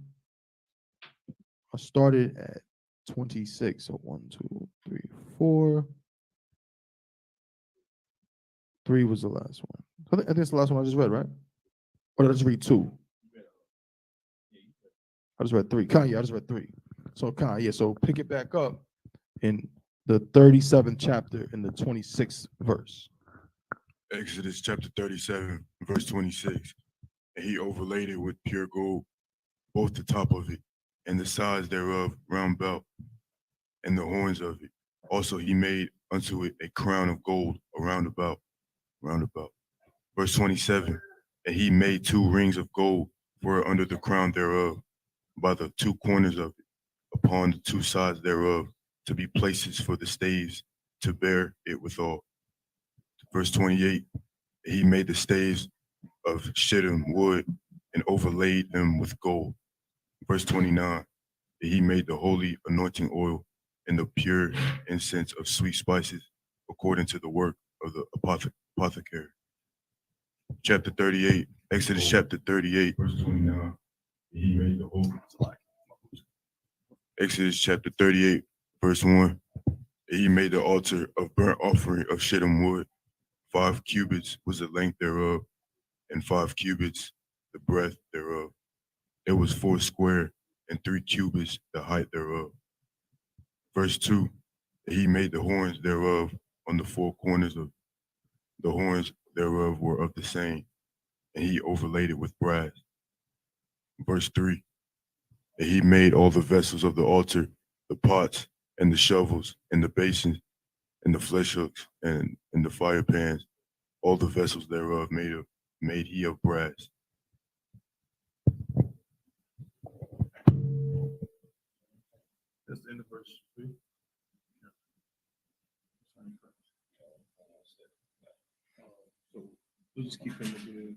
I started at 26. So 1, 2, 3, 4. 3 was the last one. I think it's the last one I just read, right? Or did I just read 2? I just read 3. Kanye, I just read 3. So Kanye, yeah, so pick it back up in the 37th chapter in the 26th verse. Exodus chapter 37, verse 26. And he overlaid it with pure gold, both the top of it and the sides thereof round about, and the horns of it. Also he made unto it a crown of gold around about, round about. Verse 27. And he made 2 rings of gold for under the crown thereof, by the 2 corners of it, upon the 2 sides thereof, to be places for the staves to bear it withal. Verse 28. He made the staves of shittim wood and overlaid them with gold. Verse 29. He made the holy anointing oil and the pure incense of sweet spices, according to the work of the apothecary. Chapter 38, Exodus chapter 38, verse 29. He made the holy. Exodus chapter 38, verse 1. He made the altar of burnt offering of shittim wood. 5 cubits was the length thereof, and 5 cubits the breadth thereof. It was 4 square, and 3 cubits the height thereof. Verse 2. He made the horns thereof on the 4 corners of the horns thereof were of the same, and he overlaid it with brass. Verse 3. And he made all the vessels of the altar, the pots and the shovels and the basins and the flesh hooks and the fire pans, all the vessels thereof made made he of brass. That's the end of verse 3. So we'll just keep in the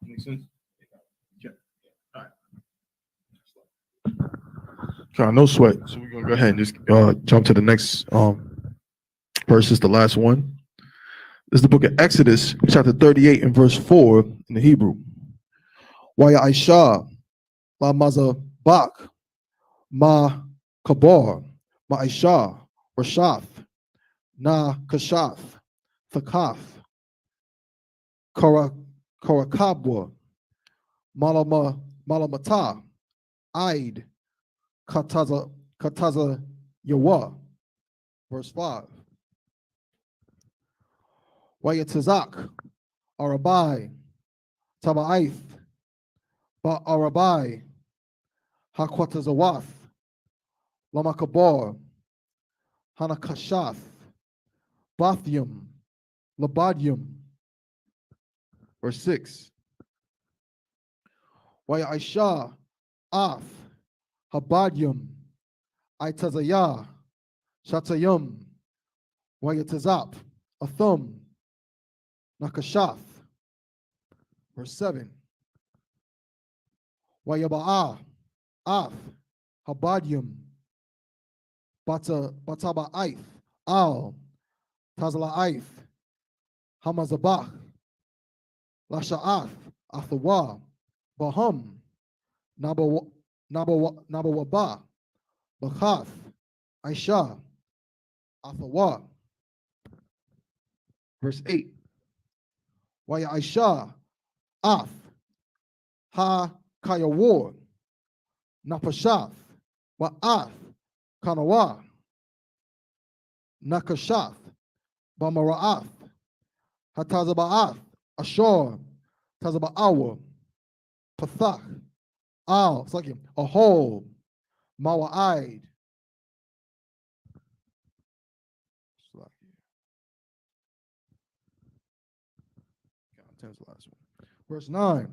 make sense? Okay. All right. Okay, no sweat. So we're gonna go ahead and just jump to the next verse. Is the last one. This is the book of Exodus, chapter 38 and verse 4 in the Hebrew. Waya Aisha, La Mazabak, Ma Kabar, Ma Aisha, Rashath, Na Kashath, Thakath, Karakabwa, Malamata, Aid, Kataza Yawa. Verse 5. Wayatazak, Arabai, Tabaith, Ba Arabai, Hakwatazawath, Lamakabar, Hanakashath, Bathium, Labadium. Verse 6. Waya Aisha, Af, Habadium, Aitazayah, Shatayum, Wayatazap, Athum, Nakashath. Verse 7. Wayaba'ah, Af, Habadium, Bataba'aith, Al, Tazla'aith, Hamazabach, Lasha'ath, Athawa, Bahum, Nabawaba, Bachath, Aisha, Athawa. Verse 8. Waya Aisha, Af, Ha Kayawar, Napashath, Wa'ath, Kanawa, Nakashath, Bamara'ath, Hatazaba'ath, Ashor, Tazaba'awa, Pathach, Al, it's like Ahol, Mawa'id. Verse 9.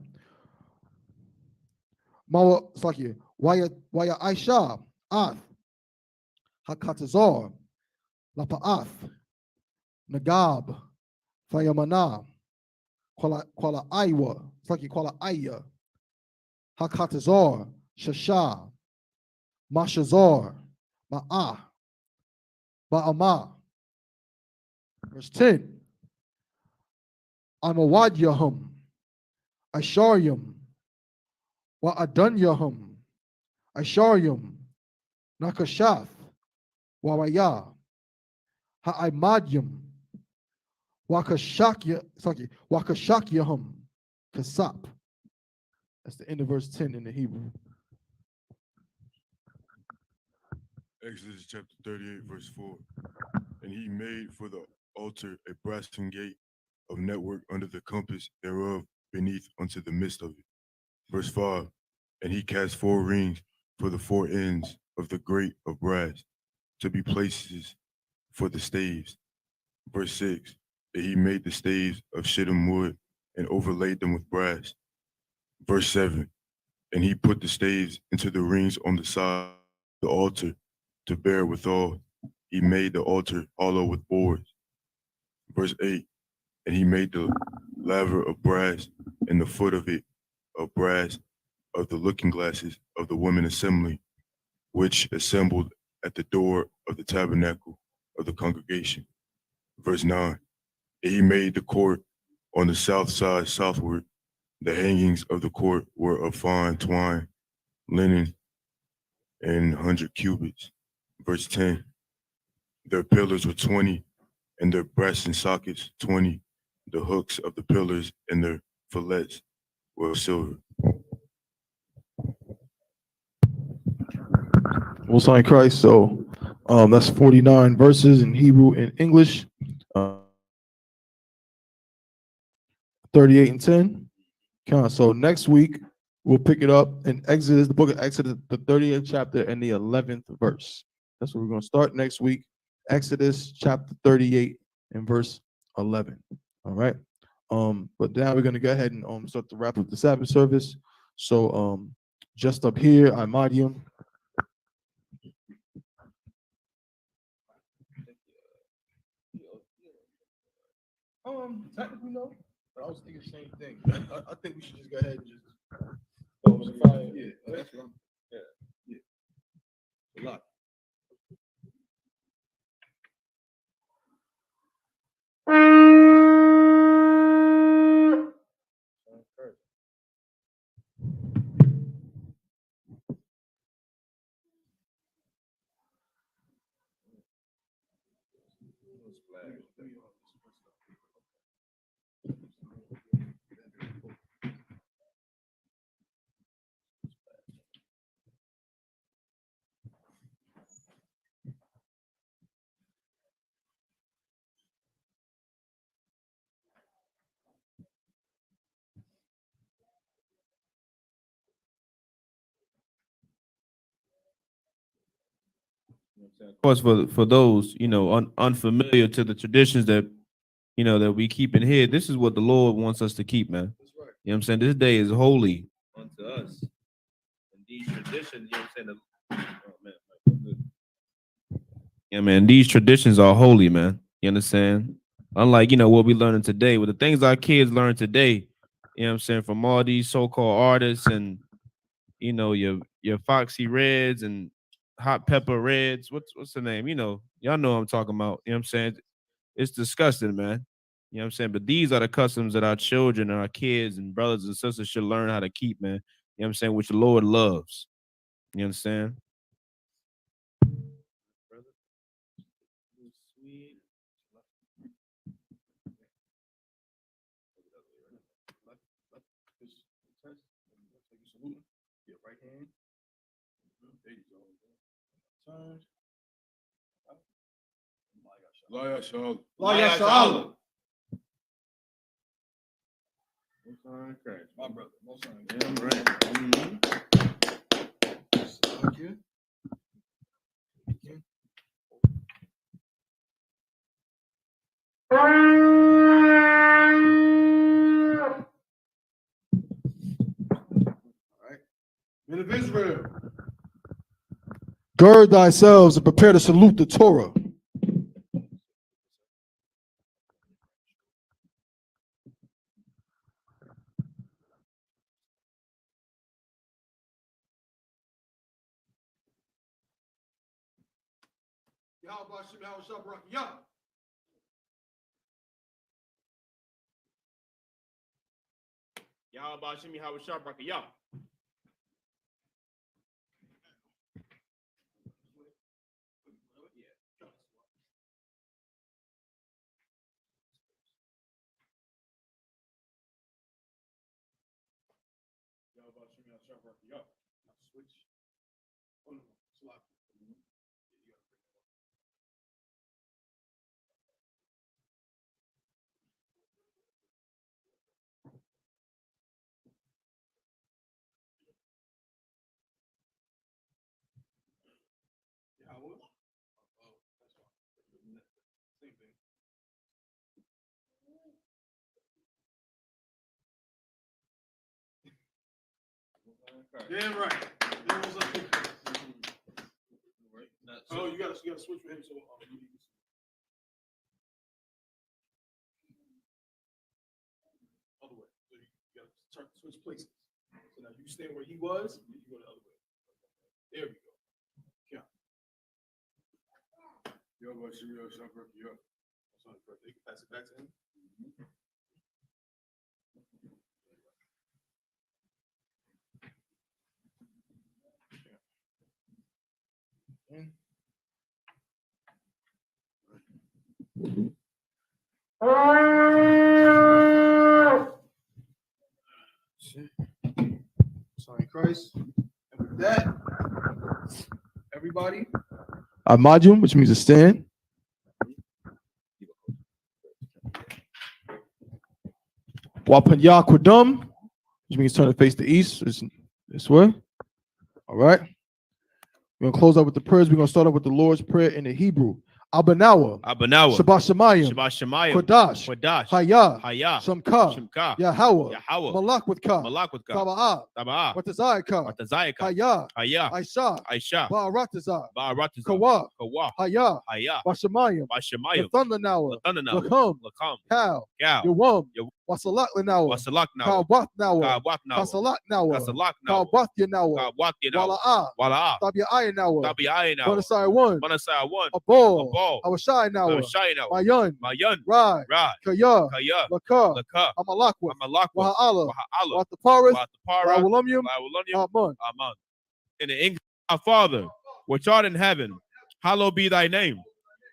Mawa, it's like Waya Aisha, Ath, Hakatazor, Lapa'ath, Nagab, Fayamana, Kuala Iwa, it's like Kuala Aya, Hakatazor, Shasha, Mashazor, Ma'ah, Ba'ama. Verse 10. Amawadyahum, Asharyum, Wa'adunyahum, Asharyum, Nakashath, Wawaya, Ha'aimadyum, Wakashakyahum, Kasap. That's the end of verse 10 in the Hebrew. Exodus chapter 38, verse 4. And he made for the altar a brass gate of network under the compass thereof beneath unto the midst of it. Verse 5. And he cast 4 rings for the 4 ends of the grate of brass to be places for the staves. Verse 6. And he made the staves of shittim wood and overlaid them with brass. Verse 7. And he put the staves into the rings on the side of the altar to bear withal. He made the altar hollow with boards. Verse 8. And he made the laver of brass, and the foot of it of brass of the looking glasses of the women assembly, which assembled at the door of the tabernacle of the congregation. Verse 9. And he made the court on the south side southward. The hangings of the court were of fine twine, linen, and 100 cubits. Verse 10. Their pillars were 20, and their breasts and sockets 20. The hooks of the pillars and their fillets were of silver. Most High in Christ. So that's 49 verses in Hebrew and English. 38 and 10. Okay, so next week we'll pick it up in Exodus, the book of Exodus, the 30th chapter and the 11th verse. That's where we're going to start next week. Exodus chapter 38 and verse 11. All right. But now we're gonna go ahead and start to wrap up the Sabbath service. So just up here, Imadium. Technically no, but I was thinking the same thing. I think we should just go ahead and just yeah, that's what I'm, yeah. A lot. Of course, for those unfamiliar to the traditions that that we keep in here, this is what the Lord wants us to keep, man. That's right. You know what I'm saying? This day is holy unto us. And these traditions, you know what I'm saying? Oh, man. Yeah, man, these traditions are holy, man. You understand? Unlike, what we learning today, with the things our kids learn today, you know what I'm saying, from all these so-called artists and your Foxy Reds and Hot Pepper Reds. What's the name? Y'all know what I'm talking about. You know what I'm saying? It's disgusting, man. You know what I'm saying? But these are the customs that our children and our kids and brothers and sisters should learn how to keep, man. You know what I'm saying? Which the Lord loves. You understand? Your right hand. There you go. Turn. Laya Shal. Laya Shalom. My brother. Most high. Yeah, right. Thank you. Men of Israel, gird thyselves and prepare to salute the Torah. Y'all Shimmy how it's sharp, y'all. Switch. Oh, no, slap. Damn right. Oh, you gotta switch for him. So other way. So you gotta switch places. So now you stand where he was, and you go the other way. There we go. Yeah. Yo, but she real sharp, yo. You can pass it back to him. Sorry, Christ. And with that, everybody, Imadium, which means to stand. Wapanya Kwadum, which means turn to face the east. This way. All right. We're going to close out with the prayers. We're going to start out with the Lord's Prayer in the Hebrew. Abanawa, Abanawa, Shabbat Shemayim, Shabbat Shemayim, Kodash, Kodash, Hayah, Hayah, Shamka, Shemka, Yahweh, Yahweh, Malak with Ka, Malak with God, Taba'ah, Taba'ah, Watazayaka, Watazayaka, Hayah, Hayah, Aisha, Aisha, Ba'arataza, Ba'aratiza, Kawa, Kawa, Hayah, Hayah, Bashamayim, Bashamayim, Nathanawa, Lathanawa, Lakam, Lakam, Kal, Gal, Yawam, Yaw- Wasalak Lanawa, Wasalak Nawa, Kawath Nawa, Kawat Nawa, Kasalak Nawa, Kasalak Nawa, Kawath Yanawa, Kawat Nawa, Wala'ah, Wala, Tabi'ai Nawa, Tabi'ai Nawa, Bonasai 1, Manasai 1, Abol, Abal, Awashai Nawa, Shai Nawa, Mayan, Mayan, Rai, Ra, Kaya, Kaya, Laka, Laka, Amalakwa, Amalakwa, Waha'ala, Waha'ala, Wataparis, Watapara, Lawalumyum, Lawalunium, Aman. Aman. In the English, our Father, which art in heaven, hallowed be thy name.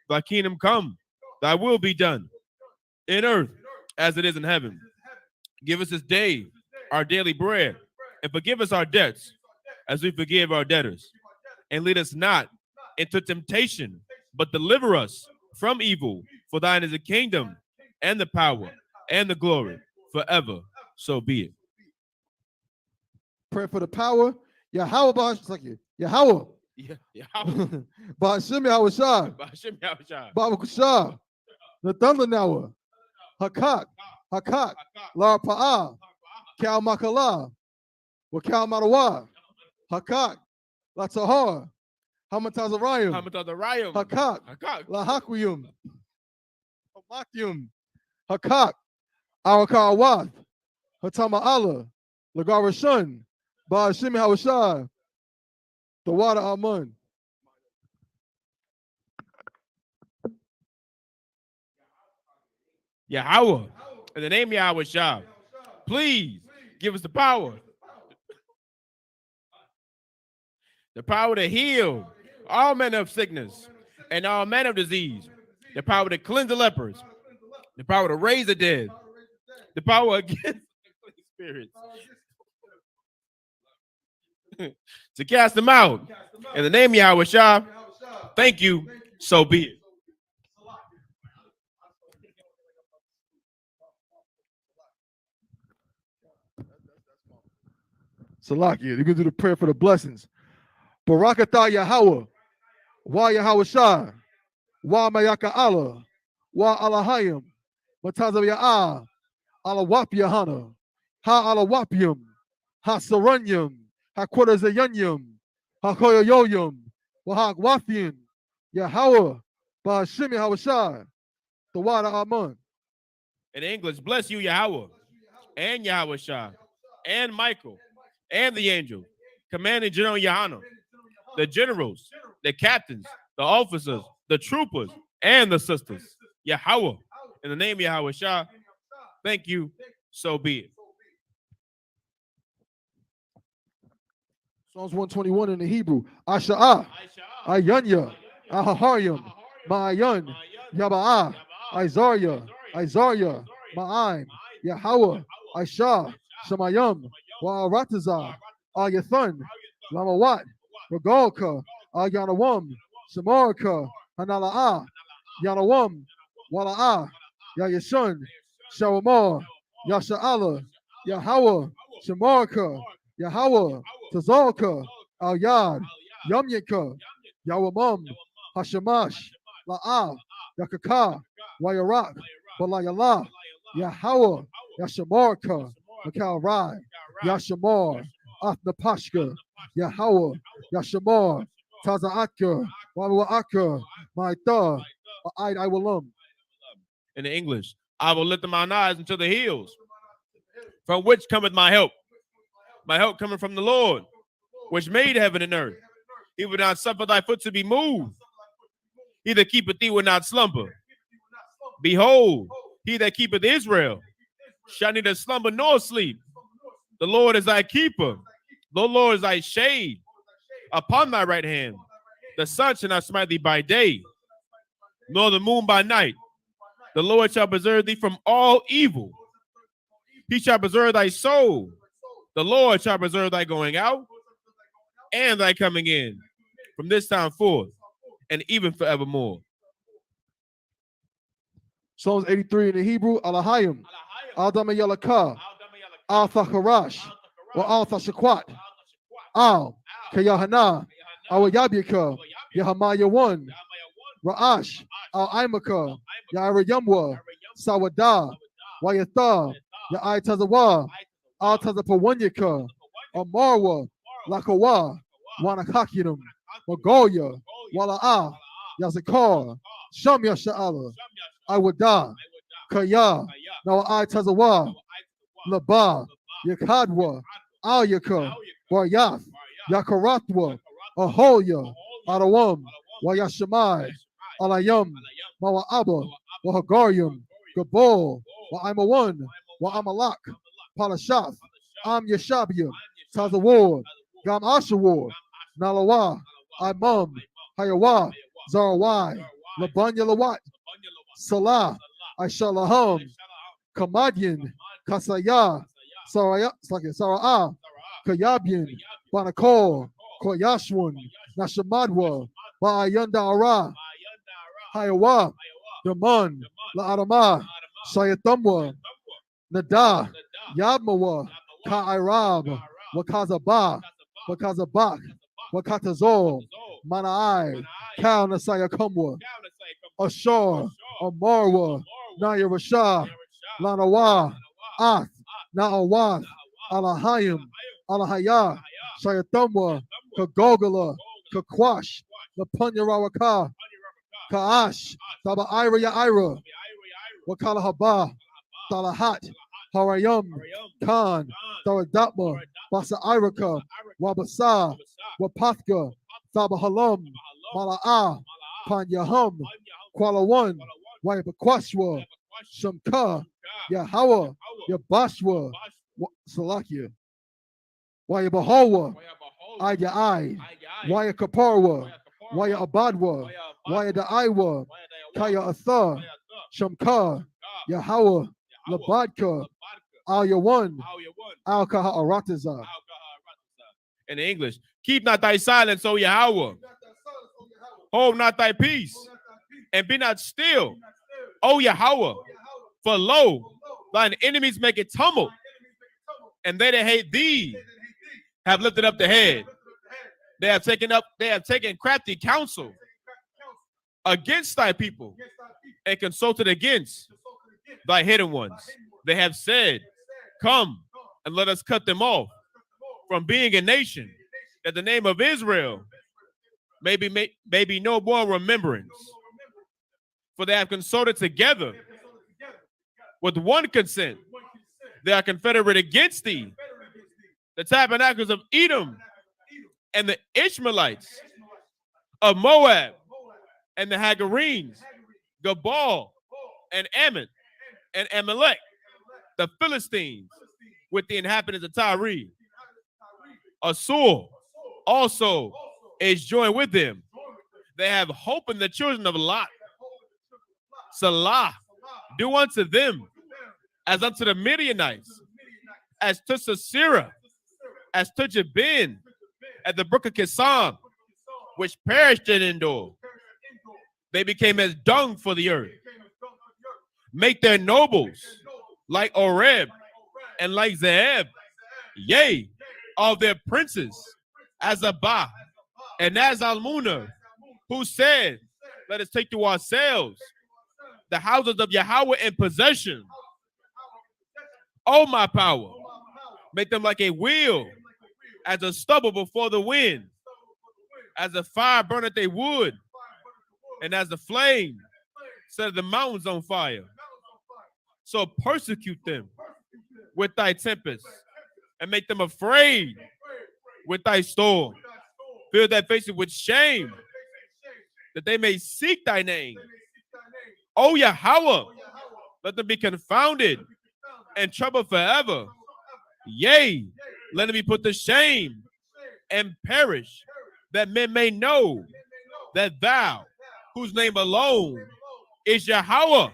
Thy kingdom come, thy will be done, in earth as it is in heaven. Give us this day our daily bread, and forgive us our debts, as we forgive our debtors. And lead us not into temptation, but deliver us from evil. For thine is the kingdom, and the power, and the glory, forever. So be it. Pray for the power. Yahweh, Yahweh, Yeah. Ba'ashim Yahweh, Ba'akushah, Nathanawa, Hakak, Hakak, La Pa'ah, Kal Makala, Wakal Marawa, Hakak, La Tahar, Hamatazarayim, Hakak, La Hakwiyum, Hamakyum, Hakak, Arakawath, Hatama Allah, Lagarashun, Ba'ashim Hawashah, the water Amun. Yahweh, in the name of Yahweh Shah, please give us the power to heal all manner of sickness and all manner of disease, the power to cleanse the lepers, the power to raise the dead, the power against the spirits, to cast them out. In the name of Yahweh Shah, thank you, so be it. Salakia, you can do the prayer for the blessings. Barakatah Yahweh, Wa Yahweh Shah, Wa Mayaka Allah, Wa Alahayim, Matazav Ya'ah, Alawap Yahana, Ha Alawapium, Ha Saranyum, Ha Quadazayanyum, Ha Koyoyoyum, Wa Ha Wafian, Yahweh, Bahashim Yahweh Shah, the water Amun. In English, bless you, Yahweh, and Yahweh Shah, and Michael, and the angel, Commanding General Yahana, the generals, the captains, the officers, the troopers, and the sisters. Yahweh, in the name of Yahweh Shah, thank you, so be it. Psalms 121 in the Hebrew. Asha'ah, Ayanya, Ahaharyam, Ma'ayan, Yaba'ah, Isaiah, Ma'aim, Yahweh, Aisha, Shemayam, Wa'aratazah, Ayathan, Lamawat, Regalka, Ayanawam, Shemarka, Hanala'ah, Yanawam, Wala'ah, Yayashun, Shawamar, Yasha'ala, Yahweh, Shemarka, Yahweh, Tazalka, Al Yad, Yamyaka, Yawamam, Hashemash, La'ah, Yakaka, Wayarak, Balayala, Yahweh, Yashamarka, Makal Rai, Yashamar, Athnapashka, Yahweh, Yashamar, Taza'aka, Wawaaka, Maitha, A'id Iwalam. In the English, I will lift mine eyes into the hills, from which cometh my help. My help coming from the Lord, which made heaven and earth. He will not suffer thy foot to be moved. He that keepeth thee will not slumber. Behold, he that keepeth Israel shall neither slumber nor sleep. The Lord is thy keeper. The Lord is thy shade upon thy right hand. The sun shall not smite thee by day, nor the moon by night. The Lord shall preserve thee from all evil. He shall preserve thy soul. The Lord shall preserve thy going out and thy coming in from this time forth and even forevermore. Psalms 83 in the Hebrew, Alahayim, Al Damayalaka, Al Thacharash, Wa Al Thashakwat, Al Kayahana, Al Yabika, Yahamaya 1, Ra'ash, Al-Imaka, Ya'irayamwa, Sawada, Wayatha, Ya'itazawa, Al-Tazapawanyaka, Amarwa, Lakawa, Wanakakinum, Magoya, Wala'a, Yazakar, Shamya Sha'ala, Iwada, Kaya, Nawai Tazawa, Laba, Yakadwa, Alyaka, Waryath, Yakarathwa, Ahoya, Adawam, Wayashamai, Alayam, Mawa'aba, Wahagarium, Gabol, Wa'imawan, Wa'amalak, Palashath, Am Yashabia, Tazawar, Gam Ashawar, Nalawa, Imam, Hayawa, Zarawai, Labanya Lawat, Salah, Aishalaham, Kamadian, Kasaya, Sara'ah, Kayabian, Banakol, Koyashwan, Nashamadwa, Ba'ayanda Ara, Hayawa, Yaman, La'adama, Shayatamwa, Nada, Yabmawa, Ka'irab, Wakazaba, Wakazabak, Wakatazol, Manai, Kal Nasayakumwa, Ashar, Amarwa, Naya Rasha, Lanawa, Ath, Na'awath, Alahayim, Alahaya, Shayatamwa, Kagogala, Kakwash, Lapunyarawaka, Kaash, Taba Ira Yaira, Wakala Haba, Talahat, Harayam, Khan, Taradatma, Basa Iraka, Wabasa, Wapathka, Thaba Halam, Mala'ah, Panyahum, Kuala One, Wayabakwashwa, Shamka, Yahawa, Yabashwa, Salakia, Wayabahawa, Ayai, Waya Kaparwa, Waya Abadwa, Waya Da'aiwa, Kaya Atha, Shamka, Yahawa, Labadka, Al Yawan, Al Kaha Arataza. In English, keep not thy silence, O Yahweh. Hold not thy peace, and be not still, O Yahweh. For lo, thine enemies make a tumult, and they that hate thee have lifted up the head. They have taken crafty counsel against thy people, and consulted against thy hidden ones. They have said, come and let us cut them off from being a nation, that the name of Israel may be no more remembrance. For they have consulted together with one consent. They are confederate against thee, the tabernacles of Edom, and the Ishmaelites of Moab, and the Hagarenes, Gabal, and Ammon, and Amalek, the Philistines, with the inhabitants of Tyre. Assur also is joined with them. They have hope in the children of Lot. Salah, do unto them as unto the Midianites, as to Sisera, as to Jabin, at the brook of Kison, which perished in Endor. They became as dung for the earth. Make their nobles like Oreb and like Zeeb, yea, all their princes as Abah and as Almunah, who said, let us take to ourselves the houses of Yahweh in possession. O my power, make them like a wheel, as a stubble before the wind, as the fire burneth a wood, and as the flame set the mountains on fire. So persecute them with thy tempest, and make them afraid with thy storm. Fill their faces with shame, that they may seek thy name. O Yahweh, let them be confounded and troubled forever. Yea, let them be put to shame and perish, that men may know that thou, whose name alone is Yahweh,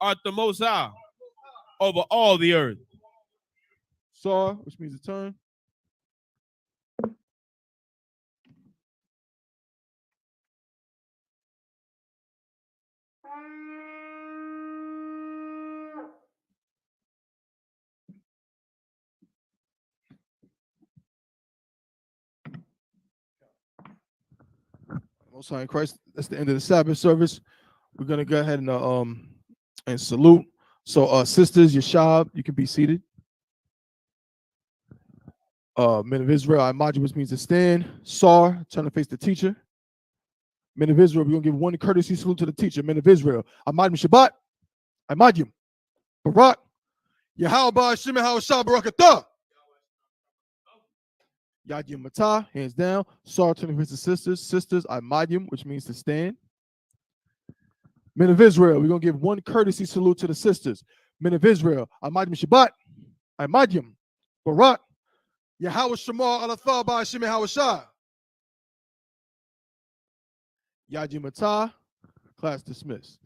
art the Most High over all the earth. Saw, which means a turn. Most High in Christ. That's the end of the Sabbath service. We're gonna go ahead and salute. So, sisters, Yashab, you can be seated. Men of Israel, Imagine, which means to stand. Sar, turn to face the teacher. Men of Israel, we're gonna give one courtesy salute to the teacher. Men of Israel, Imagine Shabbat, Imagine, Barak, Yahweh Shimon Hawashah Barakatah. Yadim Matah, hands down. Sar, turn to face the sisters. Sisters, Imagine, which means to stand. Men of Israel, we're gonna give one courtesy salute to the sisters. Men of Israel, Imagine Shabbat, Imagine, Barak, Yahweh Shemar Alathah by Shimon Hawashah. Yadim Matah, class dismissed.